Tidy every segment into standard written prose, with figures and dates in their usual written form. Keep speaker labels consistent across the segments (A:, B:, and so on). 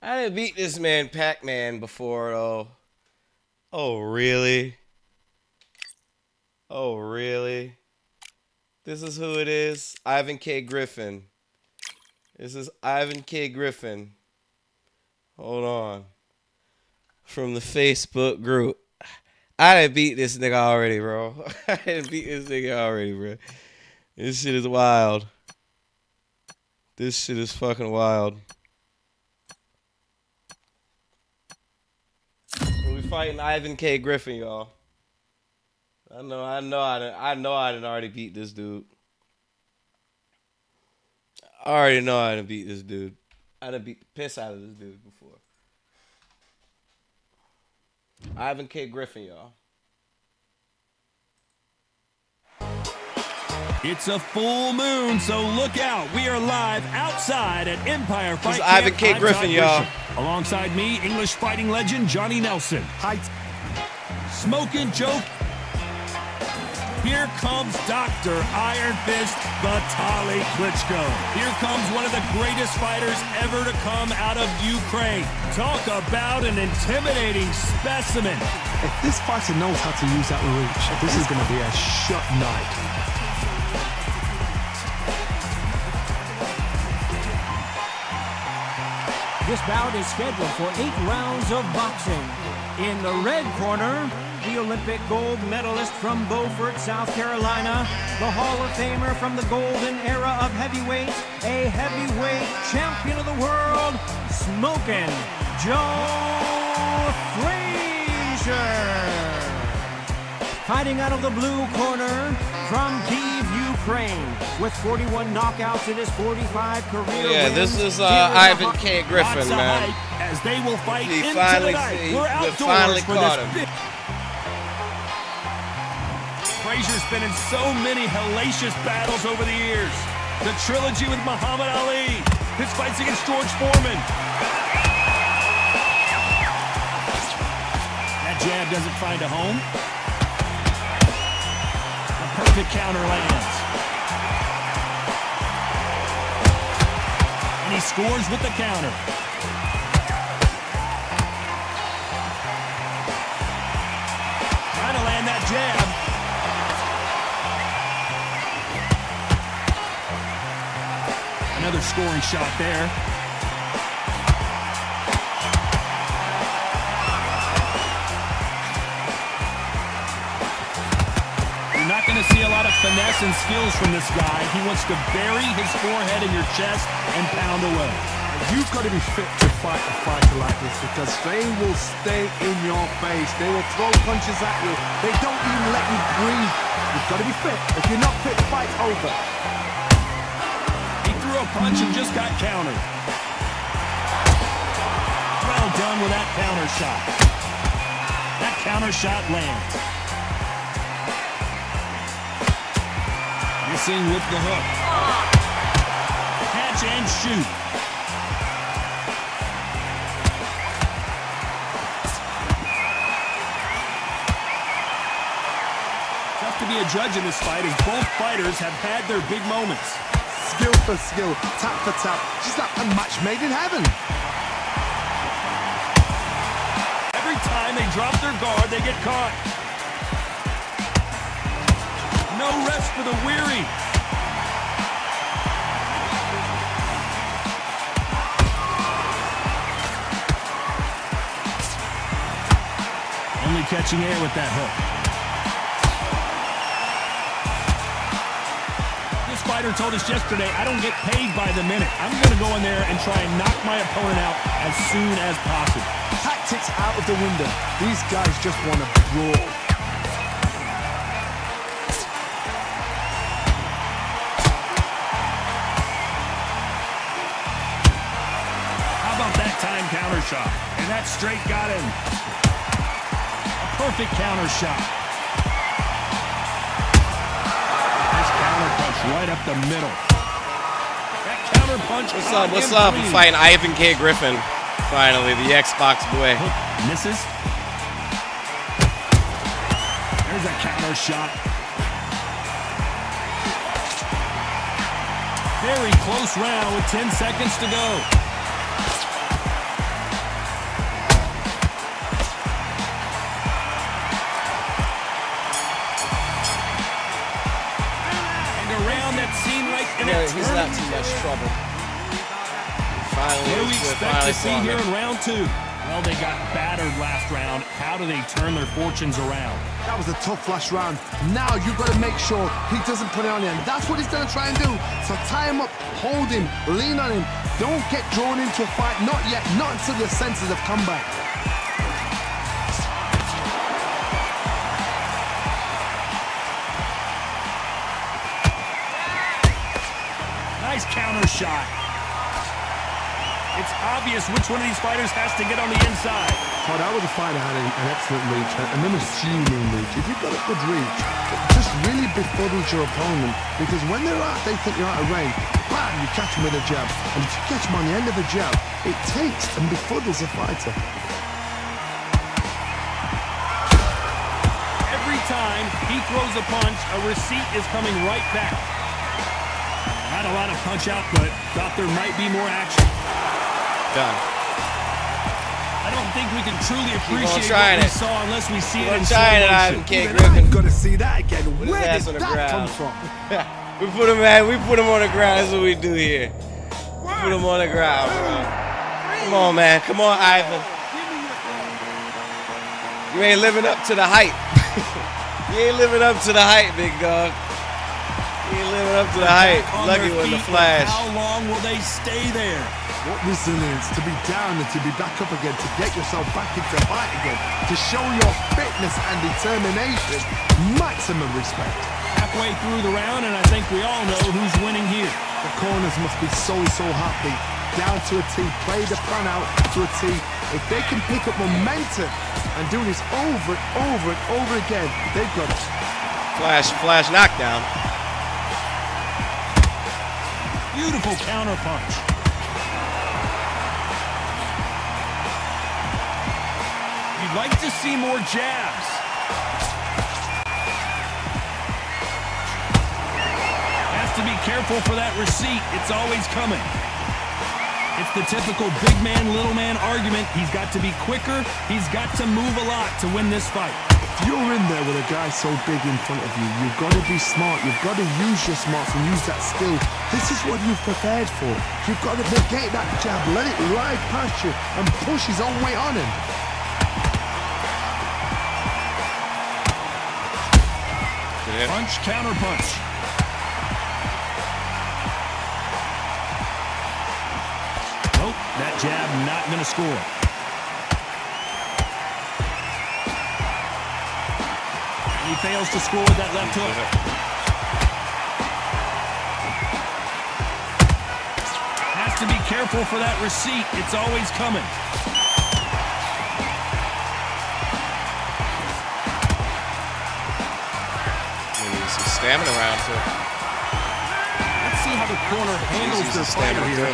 A: I didn't beat this man Pac-Man before though. Oh really? Oh really? This is who it is? Ivan K. Griffin. This is Ivan K. Griffin. Hold on. From the Facebook group. I didn't beat this nigga already, bro. I didn't beat this nigga already, bro. This shit is wild. This shit is fucking wild. We fighting Ivan K. Griffin, y'all. I know I didn't already beat this dude. I already know I didn't beat this dude. I done beat the piss out of this dude before. Ivan K. Griffin, y'all.
B: It's a full moon, so look out. We are live outside at Empire Fight Camp.
A: Ivan K. Griffin, y'all.
B: Alongside me, English fighting legend Johnny Nelson. Hi. Smoking Joe. Here comes Dr. Iron Fist Vitaly Klitschko. Here comes one of the greatest fighters ever to come out of Ukraine. Talk about an intimidating specimen.
C: If this fighter knows how to use that reach, this is going to be a shot night.
D: This bout is scheduled for 8 rounds of boxing. In the red corner, the Olympic gold medalist from Beaufort, South Carolina, the Hall of Famer from the golden era of heavyweight, a heavyweight champion of the world, Smokin' Joe Frazier. Fighting out of the blue corner from Kyiv, Ukraine, with 41 knockouts in his 45 career
A: Yeah,
D: wins.
A: this is Ivan K. Griffin,
B: Lots of
A: man.
B: hype as they will fight
A: He
B: into
A: finally-
B: the night.
A: he-
B: We're
A: we
B: outdoors
A: finally
B: for
A: caught
B: this.
A: him.
B: Frazier's been in so many hellacious battles over the years. The trilogy with Muhammad Ali, his fights against George Foreman. That jab doesn't find a home. A perfect counter lands. And he scores with the counter. Trying to land that jab. Another scoring shot there. You're not going to see a lot of finesse and skills from this guy. He wants to bury his forehead in your chest and pound away.
C: You've got to be fit to fight a fighter like this because they will stay in your face. They will throw punches at you. They don't even let you breathe. You've got to be fit. If you're not fit, the fight's over.
B: He threw a punch and just got countered. Well done with that counter shot. That counter shot lands. Missing with the hook. Catch and shoot. Tough to be a judge in this fight as both fighters have had their big moments.
C: Skill for skill, tap for tap. Just like a match made in heaven.
B: Every time they drop their guard, they get caught. No rest for the weary. Only catching air with that hook. This fighter told us yesterday, I don't get paid by the minute. I'm going to go in there and try and knock my opponent out as soon as possible.
C: Tactics out of the window. These guys just want to brawl.
B: How about that time counter shot? And that straight got him. A perfect counter shot. Nice counter punch right up the middle. That counter punch.
A: What's up? What's up? I'm fighting Ivan K. Griffin. Finally, the Xbox boy.
B: Hook misses. There's a counter shot. Very close round with 10 seconds to go.
A: not too much trouble. Finally,
B: What do we
A: it's good.
B: expect
A: Finally
B: to see
A: caught
B: here
A: him.
B: in round 2? Well, they got battered last round. How do they turn their fortunes around?
C: That was a tough last round. Now you've got to make sure he doesn't put it on you. And that's what he's going to try and do. So tie him up, hold him, lean on him. Don't get drawn into a fight. Not yet. Not until your senses have come back.
B: Nice counter shot. It's obvious which one of these fighters has to get on the inside.
C: Oh, that was a fight that had an excellent reach, an unassuming reach. If you've got a good reach, it just really befuddles your opponent, because when they think you're out of range, bam, you catch them with a jab. And if you catch them on the end of a jab, it takes and befuddles a fighter.
B: Every time he throws a punch, a receipt is coming right back. Not a lot of punch output. Thought there might be more action.
A: Done.
B: I don't think we can truly
A: on
B: appreciate
A: trying
B: what we
A: it.
B: saw unless we see
A: Keep
B: it
A: on
B: in
A: trying
B: slow
A: it,
B: motion.
A: Ivan K.
C: Even
A: Griffin.
C: I've got to see that again. Where
A: ass
C: did
A: on the
C: that come
A: ground.
C: from?
A: We put him, man. We put him on the ground. That's what we do here. Put him on the ground, bro. Come on, man. Come on, Ivan. You ain't living up to the hype. You ain't living up to the hype, big dog. You ain't living up to the hype.
B: On
A: Lucky
B: their
A: with the
B: feet,
A: flash.
B: How long will they stay there?
C: What resilience to be down and to be back up again, to get yourself back into the fight again, to show your fitness and determination. Maximum respect.
B: Halfway through the round, and I think we all know who's winning here.
C: The corners must be so happy. Down to a T, play the plan out to a T. If they can pick up momentum and do this over and over and over again, they've got it.
A: Flash knockdown.
B: Beautiful counter punch. You'd like to see more jabs. Has to be careful for that receipt. It's always coming. It's the typical big man, little man argument. He's got to be quicker. He's got to move a lot to win this fight.
C: If you're in there with a guy so big in front of you, you've got to be smart. You've got to use your smarts and use that skill. This is what you've prepared for. You've got to negate that jab, let it ride past you and push his own weight on him.
B: Punch, counter punch. Nope, that jab not going to score. He fails to score with that left hook. Has to be careful for that receipt. It's always coming.
A: Maybe some stamina around too.
B: Let's see how the corner handles their fighter here.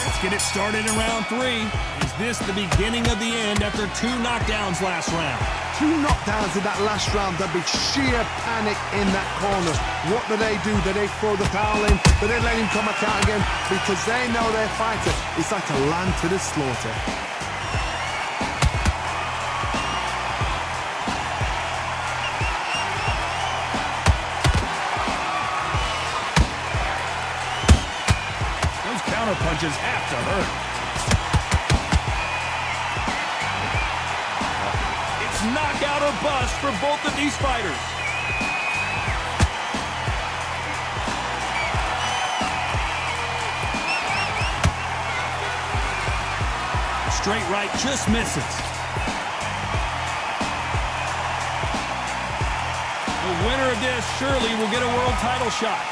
B: Let's get it started in round 3. Is this the beginning of the end after 2 knockdowns last round?
C: 2 knockdowns in that last round. There'd be sheer panic in that corner. What do? Do they throw the towel in? Do they let him come back out again? Because they know their fighter is like a lamb to the slaughter.
B: Those counter punches have to hurt. It's knockout or bust for both of these fighters. Straight right just misses. The winner of this surely will get a world title shot.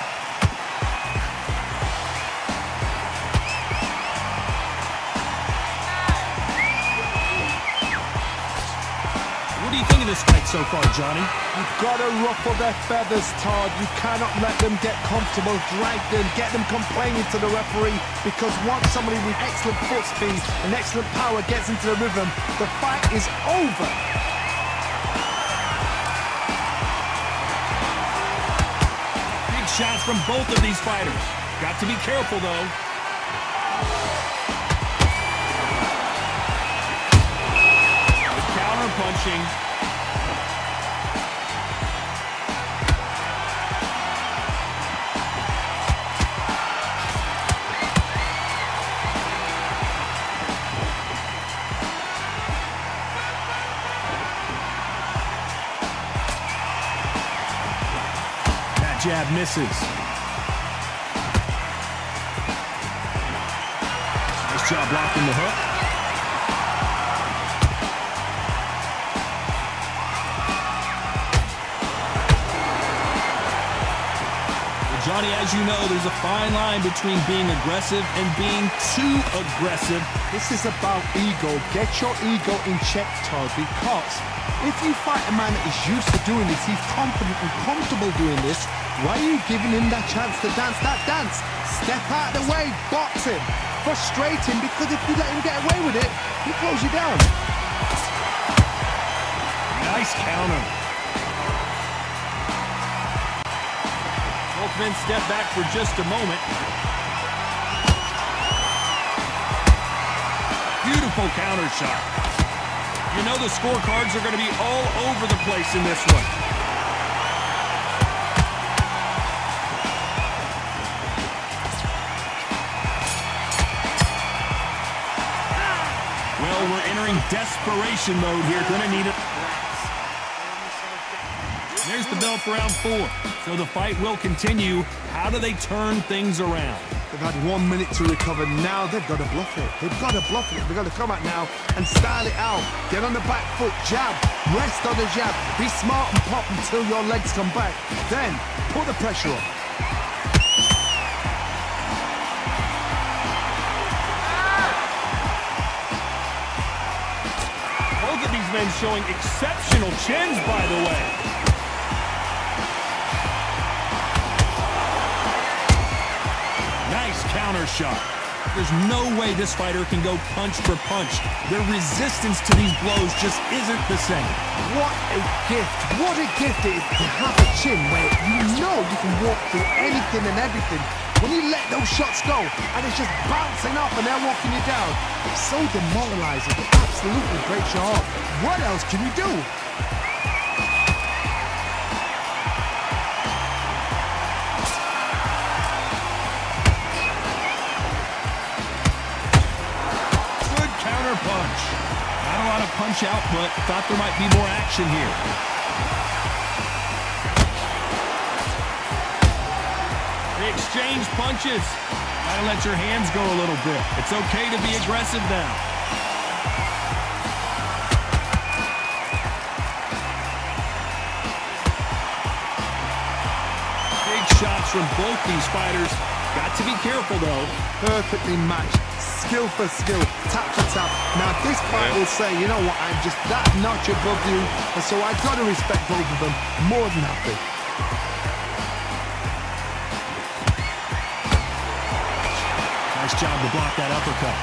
B: What do you think of this fight so far, Johnny?
C: You've got to ruffle their feathers, Todd. You cannot let them get comfortable, drag them, get them complaining to the referee, because once somebody with excellent foot speed and excellent power gets into the rhythm, the fight is over.
B: Big shots from both of these fighters. Got to be careful, though. Counter punching. That jab misses. Nice job blocking the hook. Johnny, as you know, there's a fine line between being aggressive and being too aggressive.
C: This is about ego. Get your ego in check, Todd, because if you fight a man that is used to doing this, he's confident and comfortable doing this, why are you giving him that chance to dance that dance? Step out of the way, box him, frustrate him, because if you let him get away with it, he'll close you down.
B: Nice counter. Both men step back for just a moment. Beautiful counter shot. You know the scorecards are going to be all over the place in this one. Well, we're entering desperation mode here. Going to need it. There's the bell for round 4. So the fight will continue. How do they turn things around?
C: They've had 1 minute to recover. Now they've got to bluff it. They've got to bluff it. They've got to come out now and style it out. Get on the back foot, jab, rest on the jab. Be smart and pop until your legs come back. Then put the pressure on.
B: Both of these men showing exceptional chins, by the way. Nice counter shot. There's no way this fighter can go punch for punch. Their resistance to these blows just isn't the same.
C: What a gift. What a gift it is to have a chin where you know you can walk through anything and everything. When you let those shots go and it's just bouncing up and they're walking you down, it's so demoralizing. It absolutely breaks your heart. What else can you do?
B: Punch. Not a lot of punch output. Thought there might be more action here. They exchange punches. Gotta let your hands go a little bit. It's okay to be aggressive now. Big shots from both these fighters. Got to be careful though.
C: Perfectly matched. Skill for skill, tap for tap. Now this fight will say, you know what, I'm just that notch above you, and so I got to respect both of them more than happy.
B: Nice job to block that uppercut.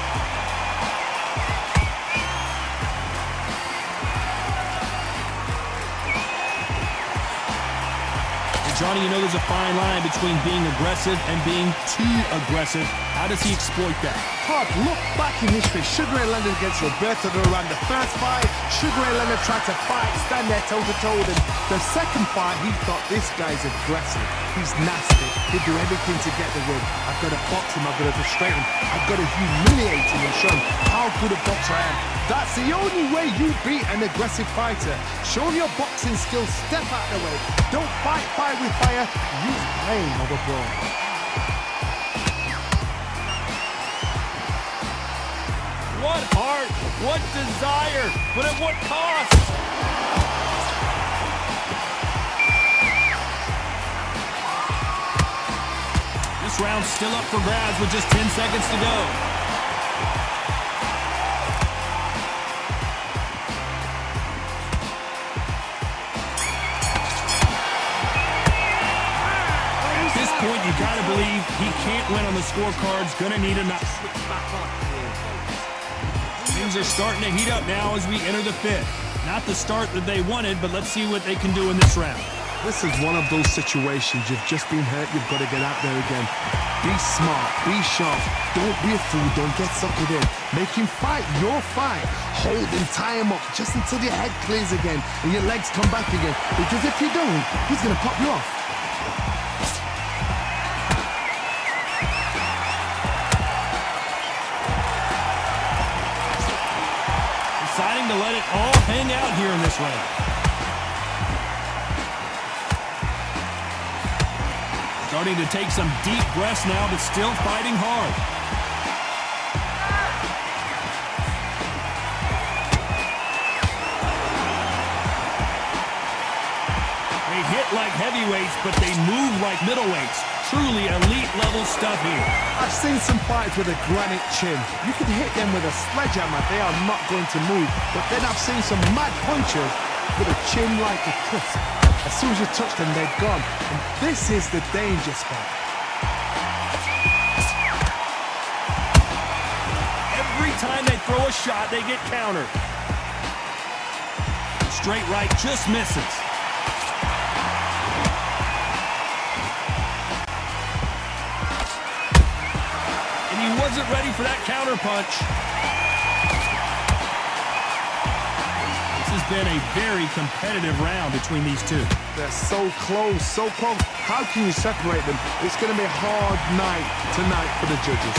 B: Johnny, you know there's a fine line between being aggressive and being too aggressive. How does he exploit that?
C: Todd, look back in history. Sugar Ray Leonard against Roberto Duran. The first fight, Sugar Ray Leonard tried to fight, stand there toe-to-toe with him. The second fight, he thought, this guy's aggressive. He's nasty. He'd do everything to get the win. I've got to box him. I've got to frustrate him. I've got to humiliate him and show him how good a boxer I am. That's the only way you beat an aggressive fighter. Show him your boxing skills. Step out of the way. Don't fight fire with fire. Use pain over brawn.
B: What heart, what desire, but at what cost? This round's still up for grabs with just 10 seconds to go. At this point, you gotta believe he can't win on the scorecards. Gonna need a knock. Things are starting to heat up now as we enter the 5th. Not the start that they wanted, but let's see what they can do in this round.
C: This is one of those situations. You've just been hurt. You've got to get out there again. Be smart. Be sharp. Don't be a fool. Don't get suckered in. Make him fight your fight. Hold him, tie him up just until your head clears again and your legs come back again. Because if you don't, he's going to pop you off.
B: Deciding to let it all hang out here in this round. Starting to take some deep breaths now, but still fighting hard. They hit like heavyweights, but they move like middleweights. Truly elite level stuff here.
C: I've seen some fighters with a granite chin. You can hit them with a sledgehammer, they are not going to move. But then I've seen some mad punchers with a chin like a crisp. As soon as you touch them, they're gone. And this is the danger spot.
B: Every time they throw a shot, they get countered. Straight right just misses. He wasn't ready for that counter punch. This has been a very competitive round between these two.
C: They're so close, so close. How can you separate them? It's going to be a hard night tonight for the judges.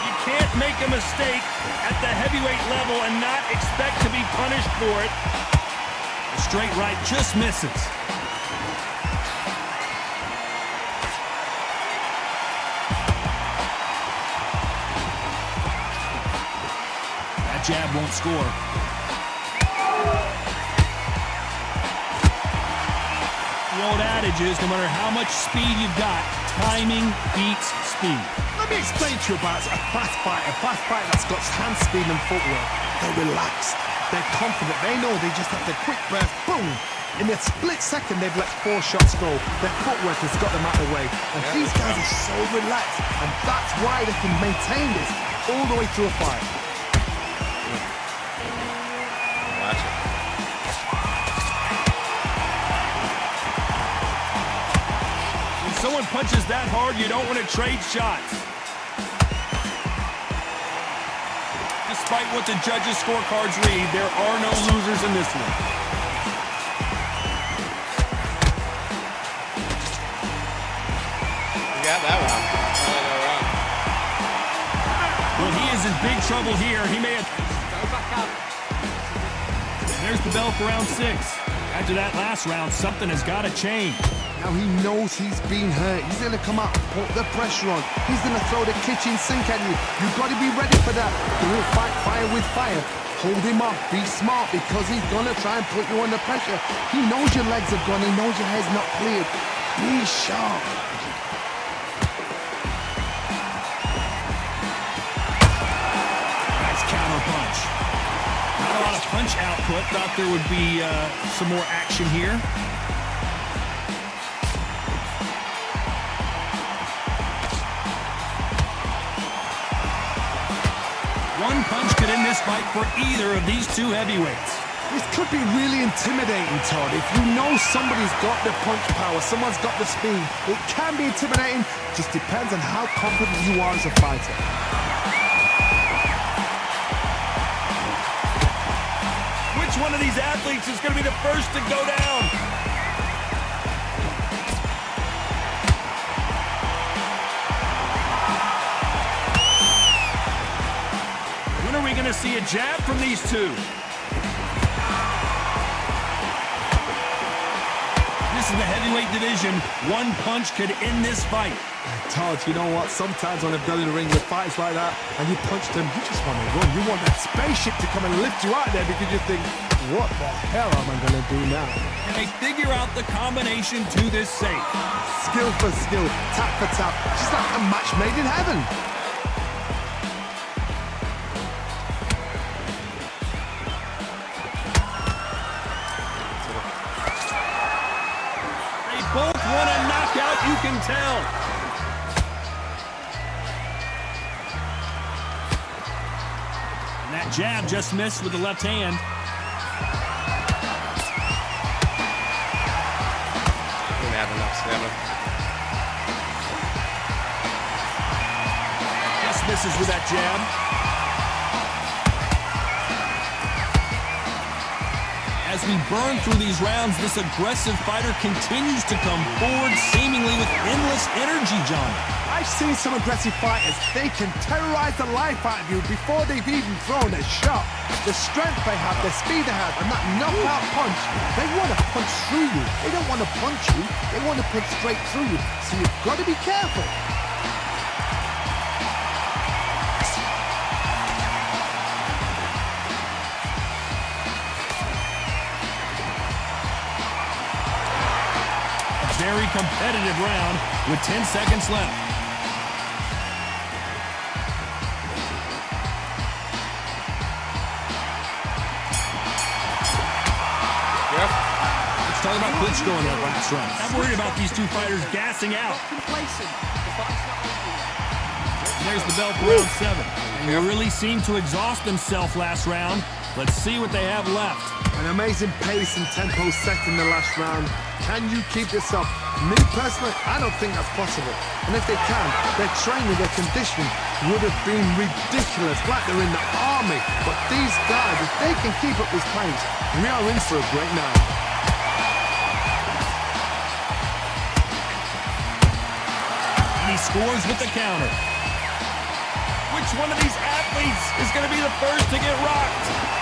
B: You can't make a mistake at the heavyweight level and not expect to be punished for it. The straight right just misses. Jab won't score. The old adage is no matter how much speed you've got, timing beats speed.
C: Let me explain to you about a fast fighter that's got hand speed and footwork. They're relaxed, they're confident, they know they just have the quick burst, boom! In a split second, they've let 4 shots go. Their footwork has got them out of the way. And these guys are so relaxed, and that's why they can maintain this all the way through a fight.
A: Watch it.
B: When someone punches that hard, you don't want to trade shots. Despite what the judges' scorecards read, there are no losers in this one.
A: We got that one.
B: Well, he is in big trouble here. He may have... There's the bell for round 6. After that last round, something has got to change.
C: Now he knows he's been hurt. He's going to come out and put the pressure on. He's going to throw the kitchen sink at you. You've got to be ready for that. Don't fight fire with fire. Hold him off. Be smart because he's going to try and put you under pressure. He knows your legs are gone. He knows your head's not cleared. Be sharp.
B: Nice counter punch. Not a lot of punch output. Thought there would be some more action here. One punch could end this fight for either of these two heavyweights.
C: This could be really intimidating, Todd. If you know somebody's got the punch power, someone's got the speed, it can be intimidating. Just depends on how confident you are as a fighter.
B: Which one of these athletes is going to be the first to go down? When are we going to see a jab from these two? This is the heavyweight division. One punch could end this fight.
C: Todd, you know what? Sometimes when I've done in the ring with fights like that, and you punch them, you just want to run. You want that spaceship to come and lift you out there because you think, what the hell am I going to do now?
B: And they figure out the combination to this safe.
C: Skill for skill, tap for tap, just like a match made in heaven.
B: They both want a knockout, you can tell. And that jab just missed with the left hand.
A: Didn't have enough stamina.
B: Just misses with that jab. As we burn through these rounds, this aggressive fighter continues to come forward, seemingly with endless energy, John.
C: I've seen some aggressive fighters. They can terrorize the life out of you before they've even thrown a shot. The strength they have, the speed they have, and that knockout punch, they want to punch through you. They don't want to punch you. They want to punch straight through you. So you've got to be careful.
B: Very competitive round with 10 seconds left.
A: Yep.
B: Let's talk about Klitschko in that last round. I'm worried about these two fighters gassing out. There's the bell for round 7. And they really seemed to exhaust themselves last round. Let's see what they have left.
C: An amazing pace and tempo set in the last round. Can you keep this up? Me personally, I don't think that's possible. And if they can, their training, their conditioning would have been ridiculous, like they're in the army. But these guys, if they can keep up this pace, we are in for a great night.
B: And he scores with the counter. Which one of these athletes is going to be the first to get rocked?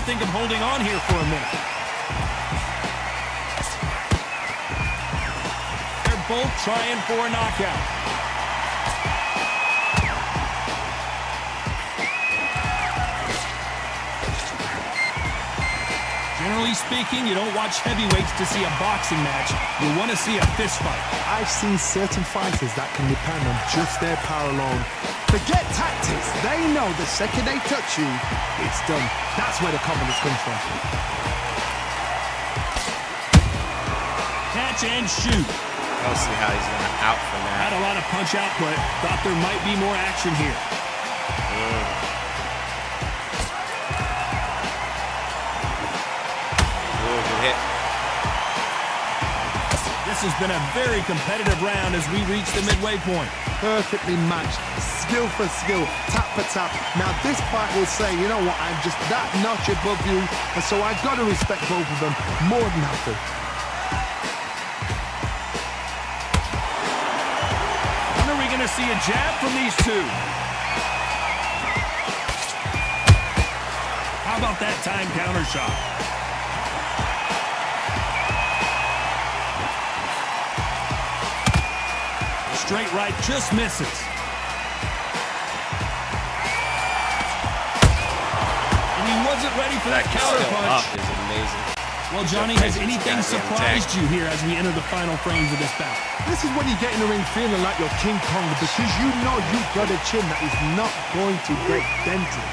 B: Think of holding on here for a minute. They're both trying for a knockout. Generally speaking, you don't watch heavyweights to see a boxing match. You want to see a fist fight.
C: I've seen certain fighters that can depend on just their power alone. Forget tactics. They know the second they touch you, it's done. That's where the confidence comes from.
B: Catch and shoot.
A: I don't see how he's going to out from that.
B: Had a lot of punch output. Thought there might be more action here.
A: Good hit.
B: This has been a very competitive round as we reach the midway point.
C: Perfectly matched, skill for skill, tap for tap. Now this fight will say, you know what, I'm just that notch above you, and so I've got to respect both of them more than happy.
B: When are we going to see a jab from these two? How about that time counter shot? Straight right just misses. And he wasn't ready for that counter punch.
A: Up is amazing.
B: Well, Johnny, has anything surprised you here as we enter the final frames of this bout?
C: This is when you get in the ring feeling like you're King Kong because you know you've got a chin that is not going to get dented.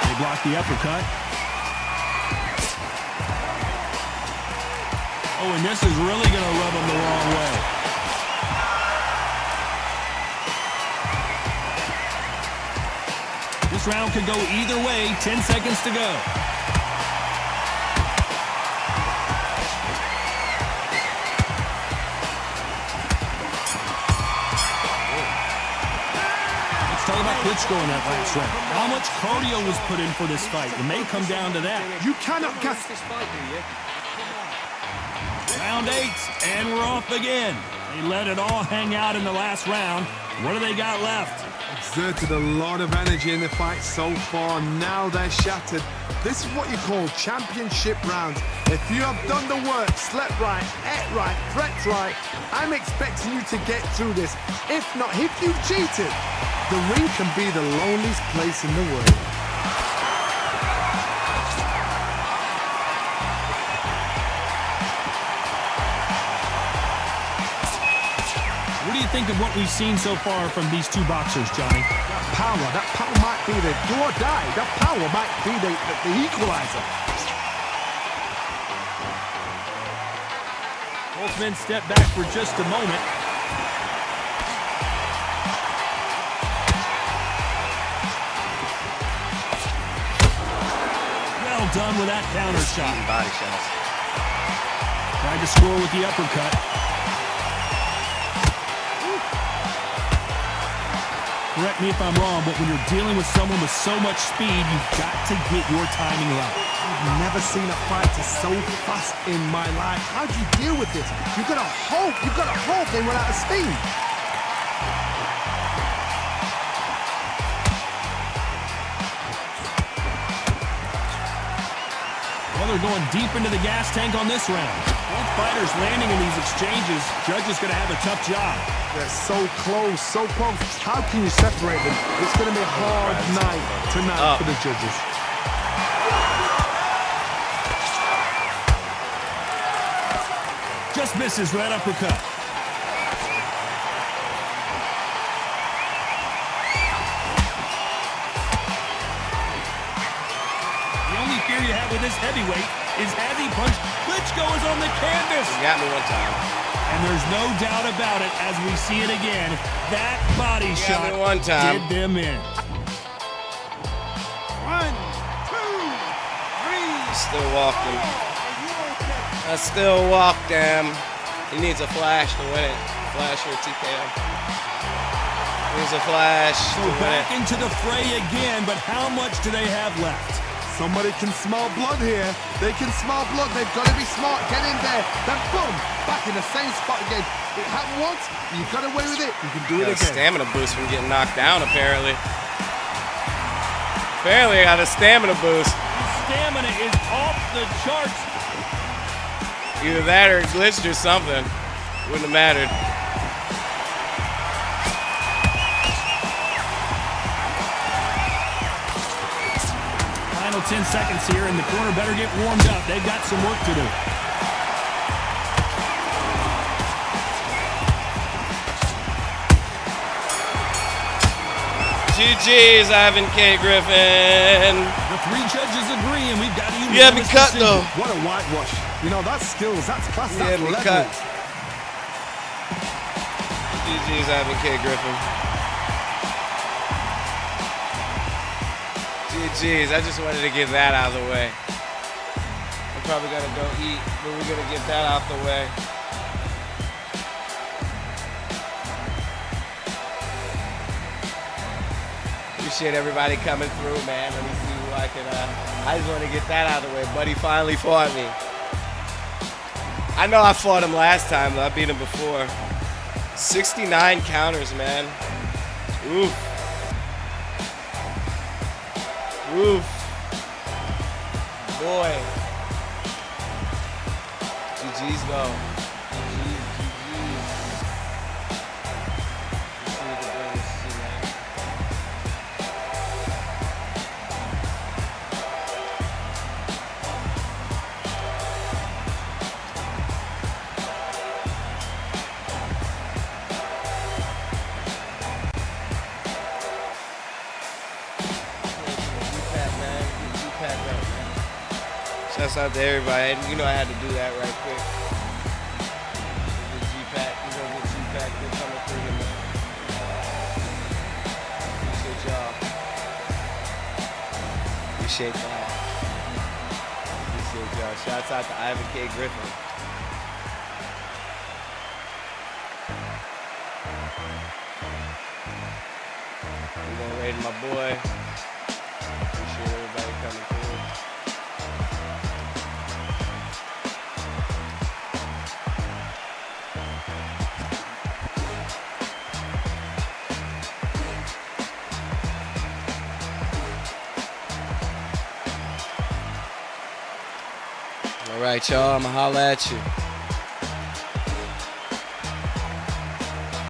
B: They block the uppercut. Oh, and this is really going to rub him the wrong way. This round could go either way. 10 seconds to go. Let's talk about Klitschko in that last round. How much cardio was put in for this fight? It may come down to that.
C: You cannot guess this fight, do you?
B: Round 8, and we're off again. They let it all hang out in the last round. What do they got left?
C: Exerted a lot of energy in the fight so far. Now they're shattered. This is what you call championship rounds. If you have done the work, slept right, ate right, prepped right, I'm expecting you to get through this. If not, if you've cheated, the ring can be the loneliest place in the world.
B: What do you think of what we've seen so far from these two boxers, Johnny?
C: That power might be the do or die. That power might be the equalizer.
B: Both men step back for just a moment. Well done with that counter shot.
A: Body shots.
B: Tried to score with the uppercut. Correct me if I'm wrong, but when you're dealing with someone with so much speed, you've got to get your timing right.
C: I've never seen a fighter so fast in my life. How do you deal with this? You've got to hope they run out of steam.
B: Well, they're going deep into the gas tank on this round. Both fighters landing in these exchanges. Judge is going to have a tough job.
C: They're so close, so close. How can you separate them? It's going to be a hard night tonight for the judges.
B: Just misses with that uppercut. The only fear you have with this heavyweight is as he punched, Klitschko is on the canvas.
A: You got me one time.
B: And there's no doubt about it as we see it again. That body
A: You
B: shot
A: got me one time.
B: did them in.
C: 1, 2, 3.
A: Still walking. I still walk, damn. He needs a flash to win it. Flash or TKO. Needs a flash
B: So
A: to win
B: back
A: it.
B: into the fray again, but how much do they have left?
C: Somebody can smell blood here. They can smell blood. They've got to be smart. Get in there. Then boom, back in the same spot again. It happened once. You got away with it. You can do it
A: Got a
C: again.
A: stamina boost from getting knocked down, apparently. Apparently, I got a stamina boost.
B: Stamina is off the charts.
A: Either that or it glitched or something. Wouldn't have mattered.
B: Final 10 seconds here, and the corner better get warmed up. They've got some work to do.
A: GG's, Ivan K. Griffin.
B: The three judges agree, and we've got a
A: You had me
B: unanimous
A: cut,
B: decision.
A: though.
C: What a whitewash. You know, that's skills. That's class.
A: You
C: That's
A: had me
C: level.
A: cut. GG's, Ivan K. Griffin. GG's, I just wanted to get that out of the way. I'm probably gonna go eat, but we're gonna get that out the way. Appreciate everybody coming through, man. Let me see who I can, I just want to get that out of the way. Buddy finally fought me. I know I fought him last time, though. I beat him before. 69 counters, man. Oof. Oof. Boy. GG's though. GG's. Let's see what the boys see, man. Shouts out to everybody. You know I had to do that right quick. The G-Pack, you know the G-Pack, they're coming through here, man. Appreciate y'all. Appreciate that. Appreciate y'all. Shouts out to Ivan K. Griffin. I'm gonna raid my boy. Appreciate everybody coming through. All right, y'all. I'ma holla at you.